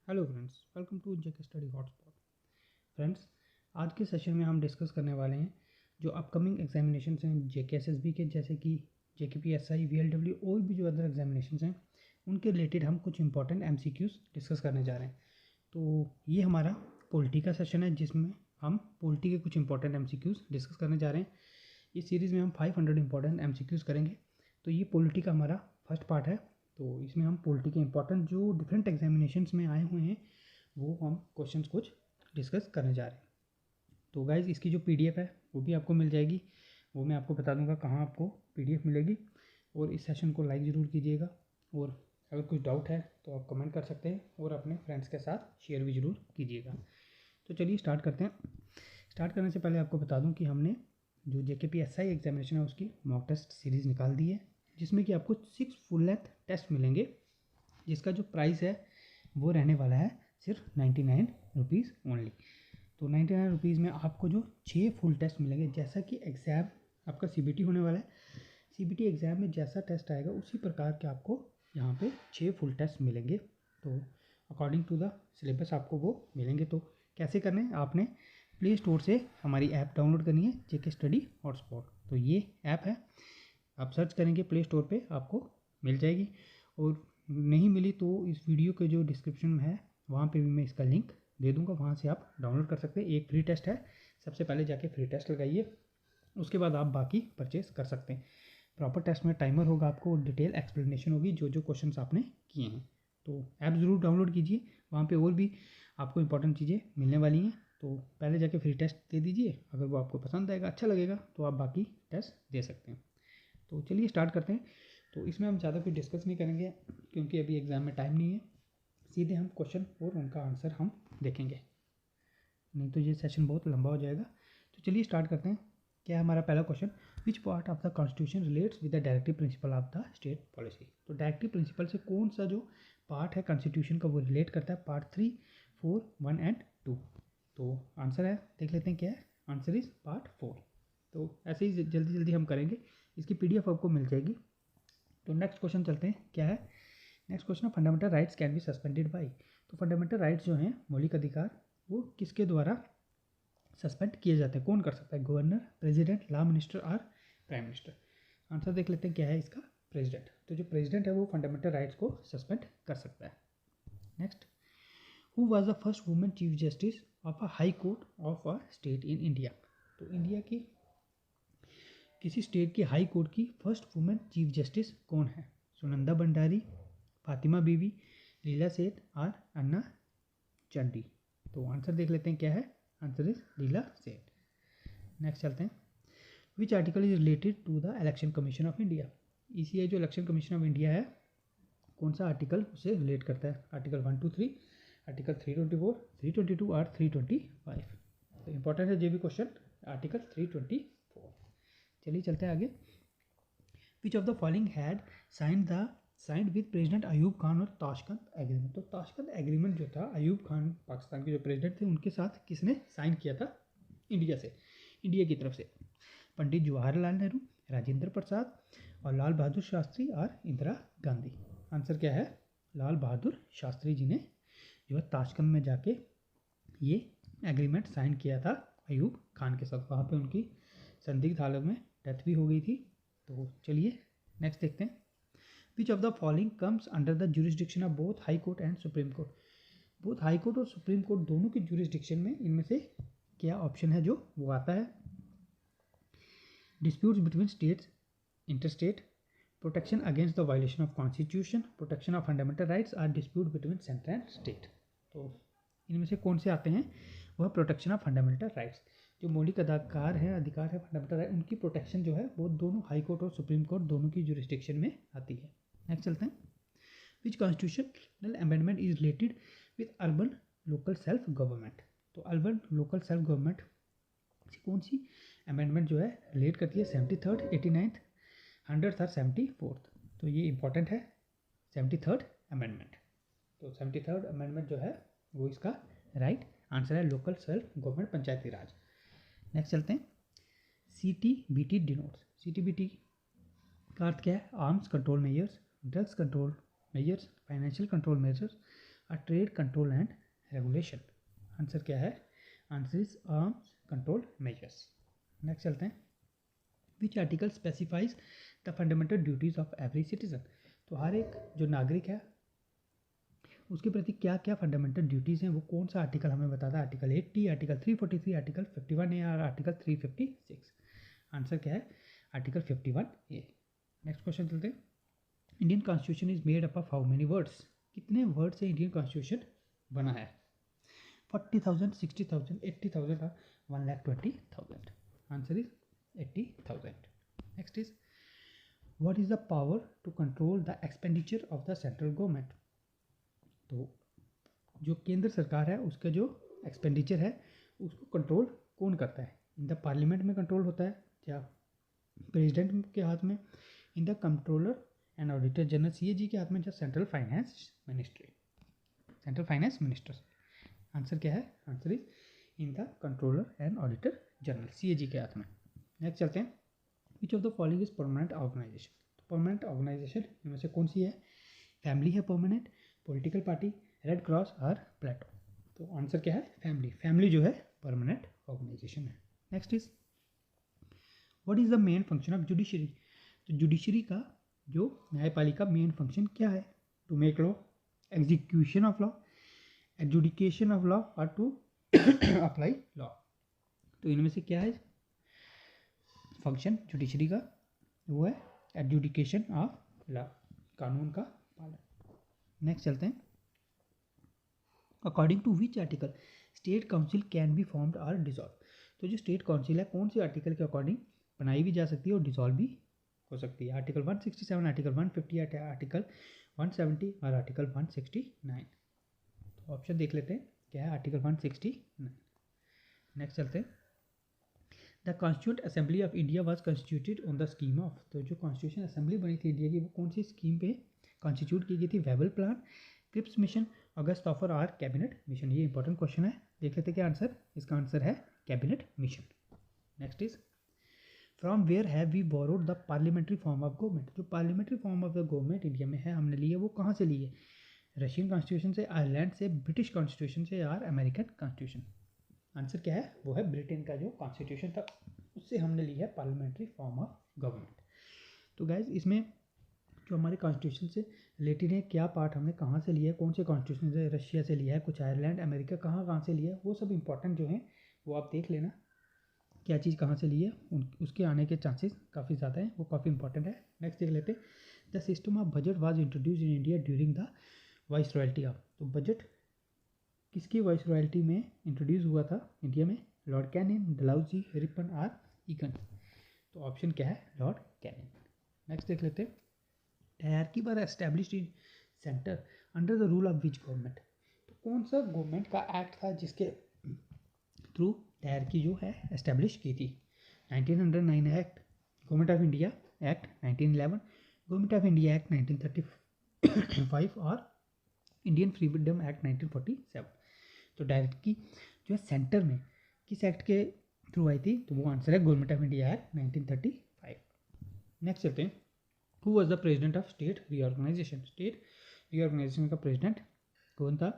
Hello friends, welcome to JK study hotspot. Friends, आज के session में हम डिस्कस करने वाले हैं जो अपकमिंग एग्जामिनेशंस हैं जेके एसएसबी के, जैसे कि जेके पीएसआई, वीएलडब्ल्यू और भी जो अदर एग्जामिनेशंस हैं उनके रिलेटेड हम कुछ इंपॉर्टेंट एमसीक्यूज डिस्कस करने जा रहे हैं। तो ये हमारा पॉलिटी का सेशन है जिसमें हम पॉलिटी के कुछ इंपॉर्टेंट एमसीक्यूज डिस्कस करने जा रहे हैं। इस सीरीज़ में हम 500 इंपॉर्टेंट एमसीक्यूज करेंगे। तो ये पॉलिटी का हमारा फर्स्ट पार्ट है। तो इसमें हम पॉलिटी के इंपॉर्टेंट जो डिफरेंट एग्जामिनेशंस में आए हुए हैं वो हम क्वेश्चंस कुछ डिस्कस करने जा रहे हैं। तो गाइज़, इसकी जो पीडीएफ है वो भी आपको मिल जाएगी। वो मैं आपको बता दूंगा कहाँ आपको पीडीएफ मिलेगी। और इस सेशन को लाइक ज़रूर कीजिएगा, और अगर कुछ डाउट है तो आप कमेंट कर सकते हैं और अपने फ्रेंड्स के साथ शेयर भी ज़रूर कीजिएगा। तो चलिए स्टार्ट करते हैं। स्टार्ट करने से पहले आपको बता दूं कि हमने जो जेकेपीएसआई एग्जामिनेशन है उसकी मॉक टेस्ट सीरीज़ निकाल दी है, जिसमें कि आपको 6 फुल लेंथ टेस्ट मिलेंगे, जिसका जो प्राइस है वो रहने वाला है सिर्फ 99 रुपीज़ ओनली। तो 99 रुपीज़ में आपको जो 6 फुल टेस्ट मिलेंगे, जैसा कि एग्ज़ाम आपका सीबीटी होने वाला है, सीबीटी एग्ज़ाम में जैसा टेस्ट आएगा उसी प्रकार के आपको यहाँ पे 6 फुल टेस्ट मिलेंगे। तो अकॉर्डिंग टू द सिलेबस आपको वो मिलेंगे। तो कैसे करने हैं, आपने प्ले स्टोर से हमारी ऐप डाउनलोड करनी है, जेके स्टडी हॉटस्पॉट। तो ये ऐप है, आप सर्च करेंगे प्ले स्टोर पे आपको मिल जाएगी। और नहीं मिली तो इस वीडियो के जो डिस्क्रिप्शन में है वहाँ पे भी मैं इसका लिंक दे दूँगा, वहाँ से आप डाउनलोड कर सकते हैं। एक फ्री टेस्ट है, सबसे पहले जाके फ्री टेस्ट लगाइए, उसके बाद आप बाकी परचेस कर सकते हैं। प्रॉपर टेस्ट में टाइमर होगा आपको और डिटेल एक्सप्लेनेशन होगी जो जो क्वेश्चन आपने किए हैं। तो ऐप ज़रूर डाउनलोड कीजिए, वहाँ पे और भी आपको इंपॉर्टेंट चीज़ें मिलने वाली हैं। तो पहले जाके फ्री टेस्ट दे दीजिए, अगर वो आपको पसंद आएगा, अच्छा लगेगा तो आप बाकी टेस्ट दे सकते हैं। तो चलिए स्टार्ट करते हैं। तो इसमें हम ज़्यादा कुछ डिस्कस नहीं करेंगे क्योंकि अभी एग्ज़ाम में टाइम नहीं है, सीधे हम क्वेश्चन और उनका आंसर हम देखेंगे, नहीं तो ये सेशन बहुत लंबा हो जाएगा। तो चलिए स्टार्ट करते हैं। क्या है हमारा पहला question, which part of the constitution relates with the directive principle of the state policy. तो डायरेक्टिव प्रिंसिपल से कौन सा जो पार्ट है कॉन्स्टिट्यूशन का वो रिलेट करता है, पार्ट 3, 4, 1 एंड 2। तो आंसर है, देख लेते हैं क्या है, आंसर इज पार्ट 4। तो ऐसे ही जल्दी जल्दी हम करेंगे, इसकी पीडीएफ आपको मिल जाएगी। तो नेक्स्ट क्वेश्चन चलते हैं, क्या है next question, fundamental rights can be suspended by. तो फंडामेंटल राइट्स जो हैं, मौलिक अधिकार, वो किसके द्वारा सस्पेंड किए जाते हैं, कौन कर सकता है, गवर्नर, प्रेसिडेंट, लॉ मिनिस्टर और प्राइम मिनिस्टर। आंसर देख लेते हैं क्या है इसका, प्रेसिडेंट। तो जो प्रेसिडेंट है वो फंडामेंटल राइट्स को सस्पेंड कर सकता है। Next, who was the first women chief justice of a high court of a state in India. तो इंडिया की किसी स्टेट की हाई कोर्ट की फर्स्ट वुमेन चीफ जस्टिस कौन है, सुनंदा भंडारी, फातिमा बीवी, लीला सेठ और अन्ना चंडी। तो आंसर देख लेते हैं क्या है, आंसर इज लीला सेठ। नेक्स्ट चलते हैं, which article is related to the election commission of India. ECI जो इलेक्शन कमीशन ऑफ इंडिया है, कौन सा आर्टिकल उसे रिलेट करता है, आर्टिकल 1 to 3, आर्टिकल 324, 322 और 325। तो इंपॉर्टेंट है ये भी क्वेश्चन, आर्टिकल 324। चलिए चलते हैं आगे, विच of the following had signed with president Ayub Khan और ताशकंद एग्रीमेंट। तो ताशकंद एग्रीमेंट जो था, अयूब खान पाकिस्तान के जो प्रेसिडेंट थे उनके साथ किसने साइन किया था इंडिया से, इंडिया की तरफ से, पंडित जवाहरलाल नेहरू, राजेंद्र प्रसाद और लाल बहादुर शास्त्री और इंदिरा गांधी। आंसर क्या है, लाल बहादुर शास्त्री जी ने जो है ताशकंद में जाके ये एग्रीमेंट साइन किया था अयूब खान के साथ। वहाँ पे उनकी संदिग्ध हालत में डेथ भी हो गई थी। तो चलिए नेक्स्ट देखते हैं, which of the following comes under the jurisdiction of both high court and supreme court. Both high court और सुप्रीम कोर्ट दोनों की जुरिस्डिक्शन में इनमें से क्या ऑप्शन है जो वो आता है, disputes between states, interstate, protection against the violation of constitution, protection of fundamental rights और dispute between center and state। तो इनमें से कौन से आते हैं, वह प्रोटेक्शन ऑफ फंडामेंटल राइट्स, जो मौलिक अधिकार है फंडामेंटल राइट, उनकी प्रोटेक्शन जो है वो दोनों हाई कोर्ट और सुप्रीम कोर्ट दोनों की जुरिस्डिक्शन में आती है। नेक्स्ट चलते हैं, which constitutional amendment is related with urban local self government. तो अर्बन लोकल सेल्फ गवर्नमेंट कौन सी अमेंडमेंट जो है रिलेट करती है, 73rd, 89th, 100th और 74th। तो ये इंपॉर्टेंट है 73rd अमेंडमेंट। तो 73rd अमेंडमेंट जो है वो इसका राइट आंसर है, लोकल सेल्फ गवर्नमेंट, पंचायती राज। नेक्स्ट चलते हैं, CTBT डिनोट्स, CTBT का अर्थ क्या है, arms control measures, drugs control measures, financial control measures, a trade control and regulation. Answer क्या है? Answer is arms control measures. Next चलते हैं, which article specifies the fundamental duties of every citizen. तो हर एक जो नागरिक है उसके प्रति क्या क्या फंडामेंटल ड्यूटीज़ हैं, वो कौन सा आर्टिकल हमें बताता है? आर्टिकल 80, आर्टिकल 343, आर्टिकल 51A और आर्टिकल 356। आंसर क्या है? Article 51A। नेक्स्ट क्वेश्चन चलते हैं, Indian constitution is made up of how many words. कितने वर्ड से इंडियन कॉन्स्टिट्यूशन बना है? 40,000, 60,000, 80,000 और 1,20,000। Answer is 80,000। Next is, what is the power to control the expenditure of the central government. तो जो केंद्र सरकार है उसका जो एक्सपेंडिचर है उसको कंट्रोल कौन करता है? इन द पार्लियामेंट में कंट्रोल होता है या प्रेसिडेंट के हाथ में, in the controller and auditor general CAG के हाथ में, या central finance ministry, central finance minister. Answer क्या है? Answer is in the controller and auditor general CAG के हाथ में। नेक्स्ट चलते हैं, which of the following is permanent organisation. तो परमानेंट ऑर्गेनाइजेशन इनमें से कौन सी है? फैमिली है permanent, political party, red cross और प्लेटो। तो आंसर क्या है? फैमिली। फैमिली जो है परमानेंट ऑर्गेनाइजेशन है। Next is, what is the main function of judiciary. तो जुडिशरी का जो न्यायपालिका मेन फंक्शन क्या है? To make law, execution of law, adjudication of law और टू अप्लाई लॉ। तो इनमें से क्या है फंक्शन जुडिशरी का? वो है एडजुडिकेशन ऑफ लॉ, कानून का पालन। नेक्स्ट चलते हैं, according to which article state council can be formed और डिसॉल्व। तो जो स्टेट काउंसिल है कौन सी आर्टिकल के अकॉर्डिंग बनाई भी जा सकती है और डिसॉल्व भी हो सकती है? आर्टिकल 167, आर्टिकल 150, आर्टिकल 170 और आर्टिकल 169। तो ऑप्शन देख लेते हैं क्या है? आर्टिकल 169। नेक्स्ट चलते हैं, the constituent assembly of India was constituted on the scheme of. तो जो कॉन्स्टिट्यूशन असेंबली बनी थी इंडिया की वो कौन सी स्कीम पे कॉन्स्टिट्यूट की गई थी? Wavell plan, Cripps mission, August offer और कैबिनेट मिशन। ये इंपॉर्टेंट क्वेश्चन है, देख लेते क्या आंसर? इसका आंसर है cabinet mission. Next is, from where have we borrowed the parliamentary form of government. जो parliamentary form of the government India में है हमने ली है, वो कहाँ से ली है? रशियन कॉन्स्टिट्यूशन से, आयरलैंड से, ब्रिटिश कॉन्स्टिट्यूशन से और अमेरिकन कॉन्स्टिट्यूशन। आंसर क्या है? वो है ब्रिटेन का जो कॉन्स्टिट्यूशन था उससे हमने ली है पार्लियामेंट्री फॉर्म ऑफ गवर्नमेंट। तो गाइज इसमें जो हमारे कॉन्स्टिट्यूशन से रिलेटेड है, क्या पार्ट हमने कहाँ से लिया है, कौन से कॉन्स्टिट्यूशन से, रशिया से लिया है, कुछ आयरलैंड, अमेरिका, कहाँ से लिया है, वो सब इंपॉर्टेंट जो है वो आप देख लेना, क्या चीज़ कहाँ से ली है, उसके आने के चांसेस काफ़ी ज़्यादा हैं, वो काफ़ी इंपॉर्टेंट है। नेक्स्ट देख लेते हैं, the system of budget was introduce in India during the vice royalty of. तो बजट किसकी वाइस रॉयल्टी में इंट्रोड्यूस हुआ था इंडिया में? लॉर्ड कैनिंग, डलहौजी, रिपन और ईगन। तो ऑप्शन क्या है? Lord Canning. नेक्स्ट देख लेते हैं, hierarchy were established in centre under the rule of which government. तो कौन सा गवर्नमेंट का एक्ट था जिसके थ्रू हायरार्की जो है एस्टैब्लिश की थी? 1909 act, government of India act 1911, government of India act 1935 और इंडियन फ्रीडम एक्ट 1947। तो हायरार्की जो है सेंटर में किस एक्ट के थ्रू आई थी? तो वो आंसर है government of India act 1935। Next चलते हैं, who was the president of state reorganisation. State reorganisation का प्रेसिडेंट कौन था?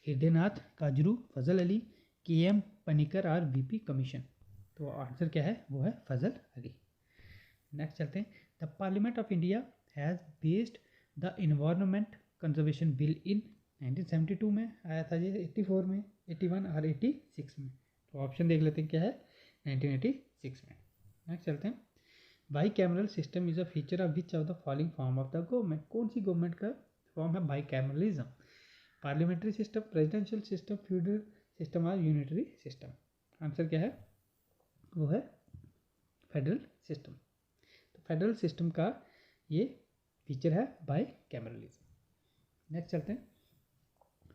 हृदयनाथ काजरू, फजल अली, KM पनिकर और VP कमीशन। तो आंसर क्या है? वो है फजल अली। नेक्स्ट चलते हैं, the parliament of India has passed the environment conservation bill in 1972 में आया था, ये 84 में, 81 और 86 में। तो ऑप्शन देख लेते हैं क्या है? 1986 में। नेक्स्ट चलते हैं, by cameral system is a feature of which of the following form of the government. कौन सी गवर्नमेंट का फॉर्म है by cameralism? Parliamentary system, presidential system, feudal system और यूनिटरी सिस्टम। आंसर क्या है? वो है फेडरल सिस्टम। तो फेडरल सिस्टम का ये फीचर है बाई कैमरलिज्म। नेक्स्ट चलते हैं,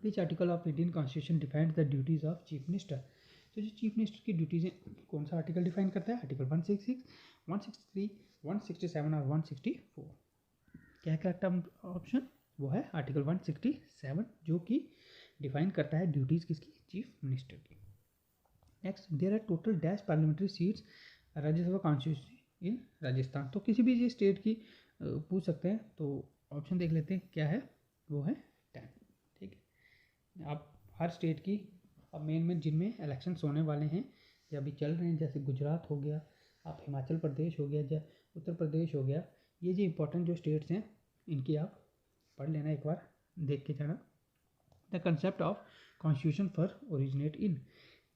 which article of Indian constitution defines the duties of chief minister. तो जो चीफ मिनिस्टर की ड्यूटीज हैं कौन सा आर्टिकल डिफाइन करता है? आर्टिकल 166, 163, 167 और 164। क्या है करेक्ट ऑप्शन? वो है आर्टिकल 167 जो कि डिफाइन करता है ड्यूटीज किसकी? चीफ मिनिस्टर की। Next, there are total dash parliamentary seats Rajya Sabha constituency in Rajasthan. तो किसी भी ये स्टेट की पूछ सकते हैं, तो ऑप्शन देख लेते हैं क्या है? वो है 10। ठीक है, आप हर स्टेट की अब मेन जिनमें इलेक्शंस होने वाले हैं या अभी चल रहे हैं, जैसे गुजरात हो गया, आप हिमाचल प्रदेश हो गया, या उत्तर प्रदेश हो गया, ये जो इंपॉर्टेंट जो स्टेट्स हैं इनकी आप पढ़ लेना, एक बार देख के जाना। The concept of constitution for originate in,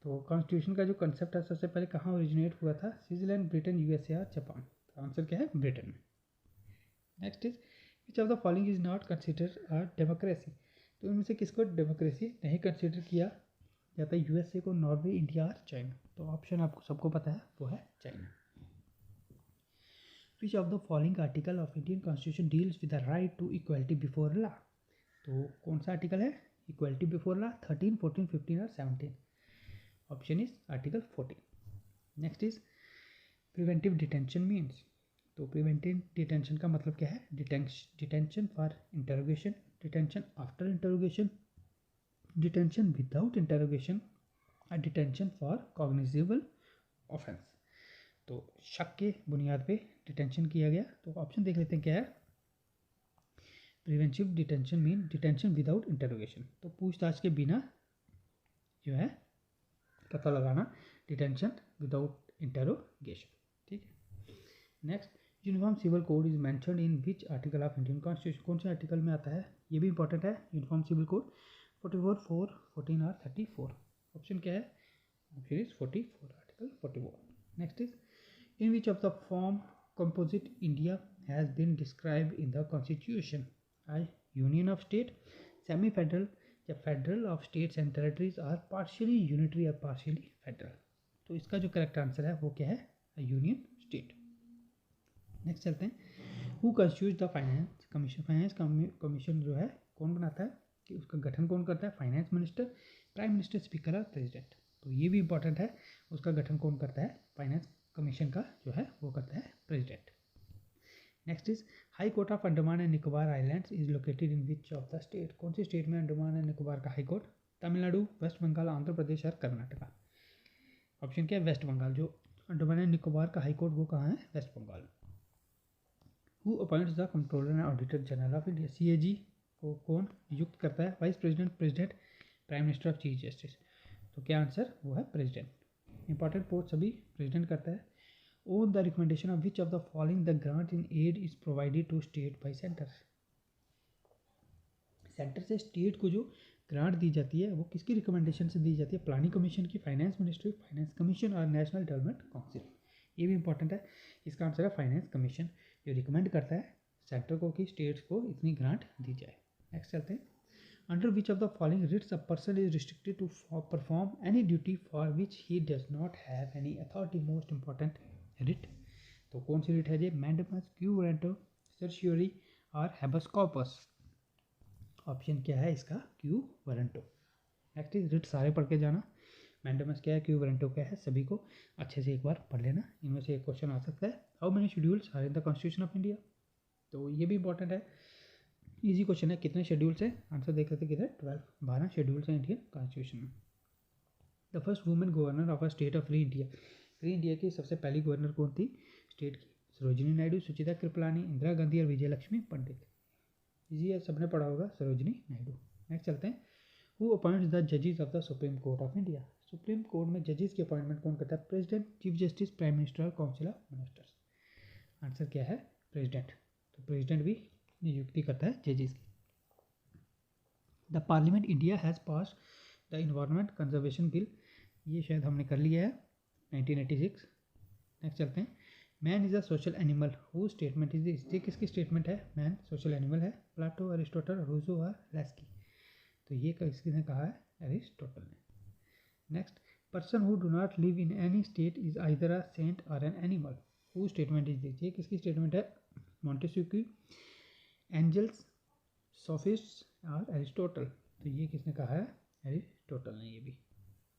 तो कॉन्स्टिट्यूशन का जो कंसेप्ट है सबसे पहले कहाँ ओरिजिनेट हुआ था? स्विट्जरलैंड, ब्रिटेन, यूएसए और जापान। तो आंसर क्या है? ब्रिटेन में। Next is which of the following is not consider a democracy, तो इनमें से किसको डेमोक्रेसी नहीं कंसिडर किया जाता है? यूएसए को, नॉर्वे, इंडिया और चाइना। तो ऑप्शन आपको सबको पता है, वो है China. Which of the following article of Indian constitution deals with the right to equality before law, तो कौन सा आर्टिकल है? इक्वलिटी बिफोर लॉ, 13, 14, 15 और 17। Option is article 14। Next is preventive detention means, तो प्रिवेंटिव डिटेंशन का मतलब क्या है? Detention for interrogation, detention after interrogation, detention without interrogation और डिटेंशन फॉर कॉग्निजेबल ऑफेंस। तो शक के बुनियाद पे डिटेंशन किया गया। तो ऑप्शन देख लेते हैं क्या है। Preventive detention mean detention without interrogation, तो पूछताछ के बिना जो है पता लगाना, डिटेंशन विदाउट इंटरोगेशन। ठीक है। Next, uniform civil code is mentioned in which article of Indian constitution, कौन से आर्टिकल में आता है? ये भी इंपॉर्टेंट है। यूनिफॉर्म सिविल कोड 44, 4, 14 और 34। ऑप्शन क्या है? Option is 44, article 44। Next is in which of the form composite India has been described in the constitution? I union of state, semi federal या federal of states and territories or partially unitary और partially federal. तो इसका जो correct answer है वो क्या है? Union state. Next चलते हैं, who constitute the finance commission, finance commission जो है कौन बनाता है, कि उसका गठन कौन करता है? Finance minister, prime minister, speaker और प्रेसिडेंट। तो ये भी इंपॉर्टेंट है, उसका गठन कौन करता है? फाइनेंस कमीशन का जो है वो करता है president. Next is high court of Andaman and Nicobar islands is located in which of the state, कौन सी स्टेट में अंडमान एंड निकोबार का हाई कोर्ट? तमिलनाडु, वेस्ट बंगाल, आंध्र प्रदेश और कर्नाटका। ऑप्शन क्या है? वेस्ट बंगाल। जो अंडमान एंड निकोबार का हाई कोर्ट वो कहाँ है? West Bengal. Who appoints the controller and auditor general of India, CAG को कौन नियुक्त करता है? Vice president, president, prime minister of chief justice. तो क्या आंसर? वो है प्रेसिडेंट। इंपॉर्टेंट पोस्ट सभी प्रेसिडेंट करता है। On the recommendation of which of the following the grant in aid is provided to state by centre, centre से state को जो ग्रांट दी जाती है वो किसकी रिकमेंडेशन से दी जाती है? प्लानिंग कमीशन की, फाइनेंस मिनिस्ट्री, फाइनेंस कमीशन और नेशनल डेवलपमेंट काउंसिल। ये भी इंपॉर्टेंट है। इसका आंसर है फाइनेंस कमीशन, जो रिकमेंड करता है सेंटर को कि स्टेट्स को इतनी ग्रांट दी जाए। नेक्स्ट चलते हैं, under which of the following writs a person is restricted to perform any duty for which he does not have any authority, most important writ. तो कौन सी रिट है ये? मैंडेमस, क्यू वारंटो, सर्शियोरी और habeas corpus. Option क्या है इसका? Quo warranto. Next is writ सारे पढ़ के जाना। मैंडेमस क्या है, क्यू वारंटो क्या है, सभी को अच्छे से एक बार पढ़ लेना। इनमें से एक क्वेश्चन आ सकता है, how many schedules are in the constitution of India. तो ये भी इंपॉर्टेंट है, इजी क्वेश्चन है। कितने शेड्यूल्स हैं? आंसर देख लेते कितने? 12, 12 शेड्यूल्स हैं इंडियन कॉन्स्टिट्यूशन में। The first women governor of a state of free India, free India की सबसे पहली गवर्नर कौन थी स्टेट की? सरोजिनी नायडू, सुचिता कृपलानी, इंदिरा गांधी और विजय लक्ष्मी पंडित। इजी है, सबने पढ़ा होगा, सरोजिनी नायडू। नेक्स्ट चलते हैं, हु अपॉइंट्स द जजेस of the supreme court of India, supreme court में जजेस की अपॉइंटमेंट कौन करता है? President, chief justice, prime minister और काउंसिल ऑफ मिनिस्टर्स। आंसर क्या है? प्रेसिडेंट। तो प्रेसिडेंट भी नियुक्ति करता है जजेस की। The parliament India has pass the environment conservation bill, ये शायद हमने कर लिया है, 1986। नेक्स्ट चलते हैं, man is a social animal, who statement is this, ये किसकी स्टेटमेंट है? मैन सोशल एनिमल है, प्लाटो, अरिस्टोटल, रूसो और लेस्की। तो ये किसने कहा है? अरिस्टोटल ने। Next, person who do not live in any state is either a saint or an animal, who statement is this, ये किसकी स्टेटमेंट है? मॉन्टेस्क्यू, एंजल्स, सोफिस्ट और एरिस्टोटल। तो ये किसने कहा है? एरिस्टोटल ने ये भी।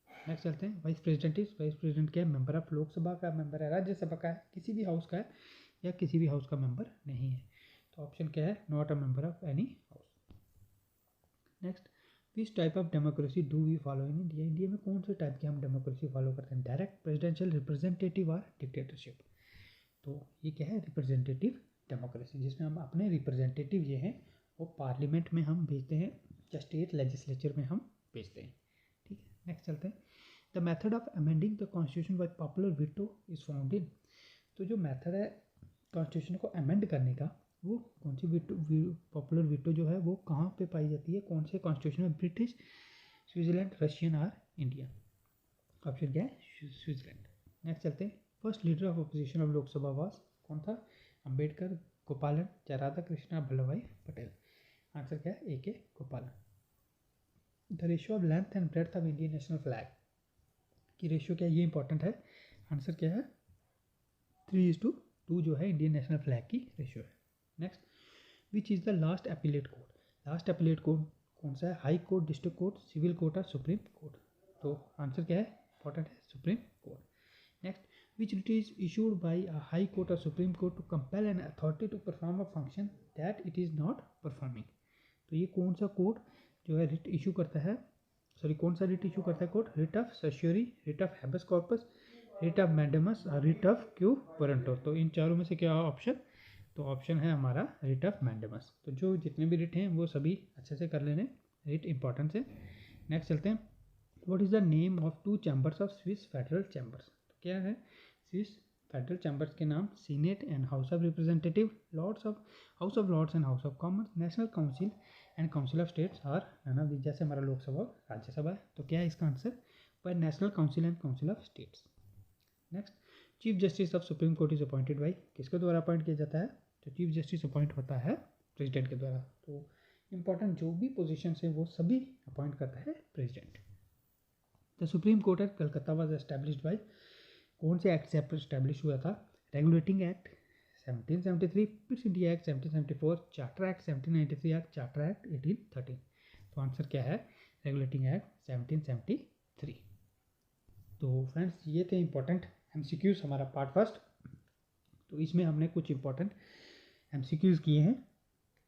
नेक्स्ट चलते हैं, vice president is, vice president क्या है? मेंबर ऑफ लोकसभा का, मेंबर है राज्यसभा का है, किसी भी हाउस का है या किसी भी हाउस का मेंबर नहीं है। तो ऑप्शन क्या है? Not a member of any house. Next, which type of democracy do we follow in India, India में कौन से टाइप की हम डेमोक्रेसी फॉलो करते हैं? डायरेक्ट, प्रेसिडेंशियल, रिप्रेजेंटेटिव और डिक्टेटरशिप। तो ये क्या है? रिप्रेजेंटेटिव डेमोक्रेसी, जिसमें हम अपने रिप्रेजेंटेटिव ये हैं वो पार्लियामेंट में हम भेजते हैं या स्टेट लेजिस्लेचर में हम भेजते हैं। ठीक है, नेक्स्ट चलते हैं। The method of amending the constitution bye popular veto is found in. तो जो मेथड है कॉन्स्टिट्यूशन को अमेंड करने का, वो कौन सी पॉपुलर वीटो जो है वो कहाँ पे पाई जाती है, कौन से कॉन्स्टिट्यूशन में? ब्रिटिश, स्विट्जरलैंड, रशियन और इंडिया। ऑप्शन क्या है? स्विट्जरलैंड। नेक्स्ट चलते हैं। First leader of opposition of Lok Sabha was, कौन था? अंबेडकर, गोपालन, या राधा कृष्ण, वल्लभ भाई पटेल। आंसर क्या है? A.K. गोपालन। The ratio of length and breadth of Indian national flag की रेशियो क्या है? ये इंपॉर्टेंट है। आंसर क्या है? 3:2 जो है इंडियन नेशनल फ्लैग की रेशियो है। Next, which is the last appellate court? Last appellate court कौन सा है? High court, district court, civil court और सुप्रीम कोर्ट। तो आंसर क्या है? इंपॉर्टेंट है supreme court. Next, which writ is issued by a high court or supreme court to compel an authority to perform a function that it is not performing। तो ये कौन सा court जो है रिट इशू करता है, कौन सा रिट इशू करता है court? Writ of सर्शियरी, writ of habeas corpus, writ of mandamus और रिट ऑफ क्यू वारंटो। तो इन चारों में से क्या ऑप्शन? तो ऑप्शन है हमारा रिट ऑफ मैंडेमस। तो जो जितने भी रिट हैं वो सभी अच्छे से कर लेने, रिट इंपॉर्टेंट है। नेक्स्ट चलते हैं। What is the name of 2 chambers of Swiss federal chambers? तो क्या है स्विस फेडरल चैम्बर्स के नाम? Senate and house of representative, house of lords and house of commons, national council and council of states और none of this. जैसे हमारा लोकसभा और राज्यसभा है, तो क्या है इसका आंसर? पर national council and council of states. Next, chief justice of supreme court is appointed by, किसके द्वारा अपॉइंट किया जाता है? तो चीफ जस्टिस अपॉइंट होता है प्रेसिडेंट के द्वारा। तो इंपॉर्टेंट जो भी पोजिशन है वो सभी अपॉइंट करता है president. The supreme court at Calcutta was established by, कौन से एक्ट से एस्टैब्लिश हुआ था? Regulating act 1773, Pitt's India act 1774, charter act 1793 या चार्टर एक्ट 1813। तो आंसर क्या है? Regulating act 1773। तो फ्रेंड्स ये थे इंपॉर्टेंट एमसीक्यूज हमारा पार्ट फर्स्ट। तो इसमें हमने कुछ इंपॉर्टेंट एमसीक्यूज किए हैं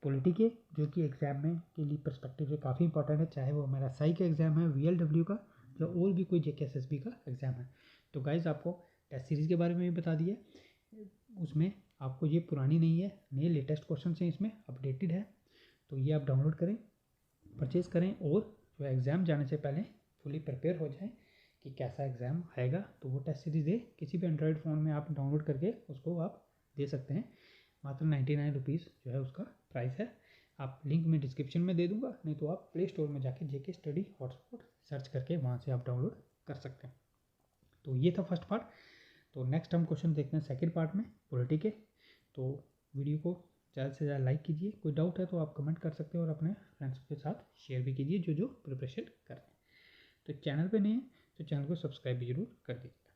पॉलिटी के, जो कि एग्जाम में के लिए पर्सपेक्टिव से काफ़ी इंपॉर्टेंट है, चाहे वो हमारा साई का एग्जाम है, VLW का, या और भी कोई JKSSB का एग्जाम है। तो गाइज आपको टेस्ट सीरीज़ के बारे में भी बता दिया, उसमें आपको ये पुरानी नहीं है, नए लेटेस्ट क्वेश्चन हैं इसमें, अपडेटेड है। तो ये आप डाउनलोड करें, परचेज़ करें, और जो एग्ज़ाम जाने से पहले फुली प्रिपेयर हो जाएं कि कैसा एग्ज़ाम आएगा। तो वो टेस्ट सीरीज़ है, किसी भी एंड्रॉयड फ़ोन में आप डाउनलोड करके उसको आप दे सकते हैं। मात्र 99 रुपीज़ जो है उसका प्राइस है। आप लिंक में डिस्क्रिप्शन में दे दूंगा, नहीं तो आप प्ले स्टोर में जाके JK स्टडी हॉटस्पॉट सर्च करके वहाँ से आप डाउनलोड कर सकते हैं। तो ये था फर्स्ट पार्ट। तो नेक्स्ट हम क्वेश्चन देखते हैं सेकंड पार्ट में पॉलिटी के। तो वीडियो को ज़्यादा से ज़्यादा लाइक कीजिए, कोई डाउट है तो आप कमेंट कर सकते हैं, और अपने फ्रेंड्स के साथ शेयर भी कीजिए जो जो प्रिपरेशन कर रहे हैं। तो चैनल पे नहीं है तो चैनल को सब्सक्राइब भी जरूर कर दीजिए।